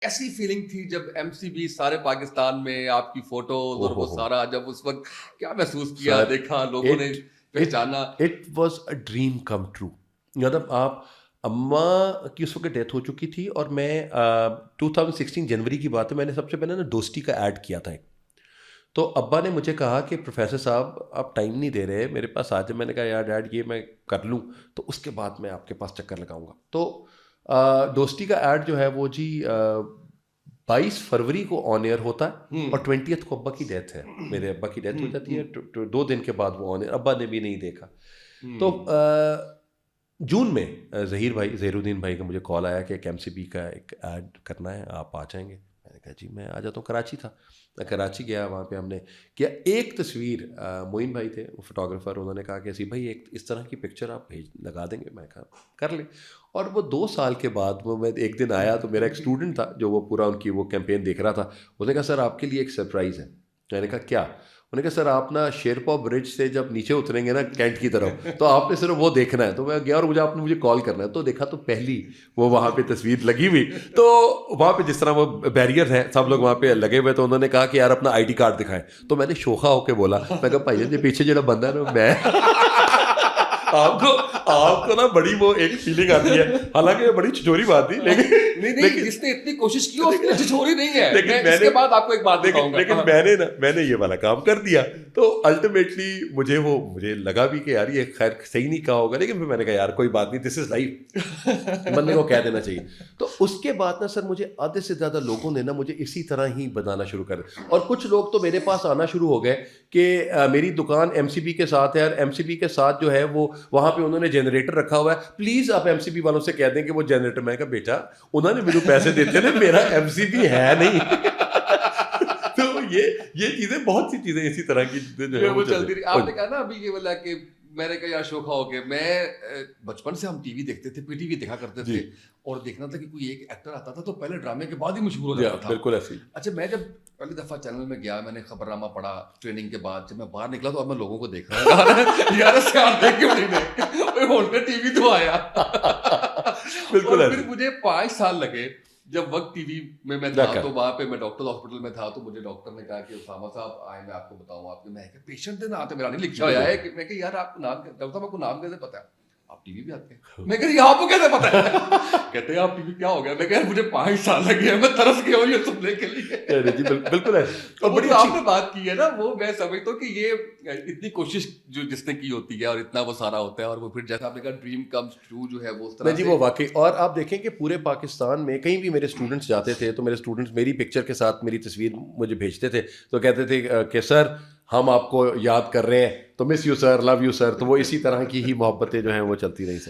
ایسی فیلنگ تھی جب ایم سی بی سارے پاکستان میں آپ کی فوٹوز اور وہ سارا, جب اس وقت کیا محسوس کیا, دیکھا لوگوں نے پہچانا؟ It was a dream come true. مطلب آپ اماں کی اس وقت ڈیتھ ہو چکی تھی, اور میں 2016 جنوری کی بات ہے, میں نے سب سے پہلے نا دوستی کا ایڈ کیا تھا ایک. تو ابا نے مجھے کہا کہ پروفیسر صاحب آپ ٹائم نہیں دے رہے میرے پاس آ جائے. میں نے کہا یار ڈیڈ یہ میں کر لوں تو اس کے بعد میں آپ کے پاس چکر لگاؤں گا. تو دوستی کا ایڈ جو ہے وہ جی 22 فروری کو آن ایئر ہوتا ہے, اور 20 کو ابا کی ڈیتھ ہے, میرے ابا کی ڈیتھ ہو جاتی ہے 2 دن کے بعد وہ آن ایئر. ابا نے بھی نہیں دیکھا. تو جون میں ظہیر الدین بھائی کا مجھے کال آیا کہ ایک ایم سی بی کا ایک ایڈ کرنا ہے, آپ آ جائیں گے؟ میں نے کہا جی میں آ جاتا ہوں. کراچی تھا, میں کراچی گیا, وہاں پہ ہم نے کیا ایک تصویر, معین بھائی تھے وہ فوٹوگرافر, انہوں نے کہا کہ اسی بھائی ایک اس طرح کی پکچر آپ لگا دیں گے؟ میں کہا کر لیں. اور وہ 2 سال کے بعد وہ میں ایک دن آیا تو میرا ایک اسٹوڈنٹ تھا جو وہ پورا ان کی وہ کیمپین دیکھ رہا تھا. اس نے کہا سر آپ کے لیے ایک سرپرائز ہے. میں نے کہا کیا؟ انہوں نے کہا سر آپ نا شیرپا برج سے جب نیچے اتریں گے نا کینٹ کی طرف, تو آپ نے صرف وہ دیکھنا ہے. تو میں گیا اور آپ نے مجھے کال کرنا ہے. تو دیکھا تو پہلی وہ وہاں پہ تصویر لگی ہوئی, تو وہاں پہ جس طرح وہ بیریئر ہے سب لوگ وہاں پہ لگے ہوئے, تو انہوں نے کہا کہ یار اپنا آئی ڈی کارڈ دکھائیں. تو میں نے شوخا ہو کے بولا, میں کہا بھائی جی پیچھے جو بندہ ہے نا میں آپ کو نا بڑی وہ ایک فیلنگ آتی ہے, حالانکہ یہ بڑی چھچوری بات تھی, لیکن جس نے اتنی کوشش کی اس نے چھچوری نہیں ہے. لیکن اس کے بعد آپ کو ایک بات بتاؤں گا, لیکن میں نے یہ والا کام کر دیا. تو الٹیمیٹلی مجھے لگا بھی کہ یار یہ خیر صحیح نہیں کہا ہوگا, لیکن پھر میں نے کہا یار کوئی بات نہیں, دس از لائف, بندے کو کہہ دینا چاہیے. تو اس کے بعد نا سر مجھے آدھے سے زیادہ لوگوں نے نا مجھے اسی طرح ہی بنانا شروع کر دیا, اور کچھ لوگ تو میرے پاس آنا شروع ہو گئے کہ میری دکان ایم سی بی کے ساتھ ہے, اور ایم سی بی کے ساتھ جو ہے وہ وہاں پہ انہوں نے جنریٹر رکھا ہوا ہے, پلیز آپ ایم سی بی والوں سے کہہ دیں کہ وہ جنریٹر. میں کہا بیٹا انہوں نے میرے پیسے دیتے نا, میرا ایم سی بی ہے نہیں. تو یہ چیزیں بہت سی چیزیں اسی طرح کی وہ چلتی رہی. آپ نے کہا نا ابھی یہ بولا کہ میں نے کہا یار شوخا ہو گیا. میں بچپن سے ہم ٹی وی دیکھتے تھے, پی ٹی وی دیکھا کرتے تھے, اور دیکھنا تھا کہ کوئی ایک ایکٹر آتا تھا تو پہلے ڈرامے کے بعد ہی مشہور ہو جاتا تھا. بالکل ایسے. اچھا میں جب پہلی دفعہ چینل میں گیا, میں نے خبر نامہ پڑھا ٹریننگ کے بعد, جب میں باہر نکلا تو اب میں لوگوں کو دیکھ رہا ہوں یار سے آتے کیوں نہیں ٹی وی تو آیا. بالکل. پھر مجھے 5 سال لگے جب وقت ٹی وی میں تھا, تو وہاں پہ میں ڈاکٹر ہاسپٹل میں تھا, تو مجھے ڈاکٹر نے کہا کہ اسامہ صاحب آئے میں آپ کو بتاؤں. آپ کے میں پیشنٹ نام تو میرا نہیں لکھا ہوا ہے, کہ میں کہ یار آپ کو نام ڈاکٹر صاحب آپ کو نام کیسے پتا ہے, آپ ٹی وی بھی آتے ہیں؟ میں کہ آپ کو کیسے پتا ہے؟ کہتے ہیں آپ ٹی وی کیا ہو گیا؟ میں کہ مجھے 5 سال لگے, میں ترس گیا ہوں یہ سننے کے لیے. بالکل ہے. اور بڑی آپ نے بات کی ہے نا, وہ میں سمجھتا ہوں کہ یہ اتنی کوشش جو جس نے کی ہوتی ہے اور اتنا وہ سارا ہوتا ہے, اور وہ پھر جیسا آپ نے کہا ڈریم کمز ٹرو جو ہے وہ اس طرح جی وہ واقعی. اور آپ دیکھیں کہ پورے پاکستان میں کہیں بھی میرے اسٹوڈنٹس جاتے تھے تو میرے اسٹوڈنٹس میری پکچر کے ساتھ میری تصویر مجھے بھیجتے تھے, تو کہتے تھے کہ سر ہم آپ کو یاد کر رہے ہیں, تو miss you sir, love you sir. تو وہ اسی طرح کی ہی محبتیں جو ہیں وہ چلتی رہی سر.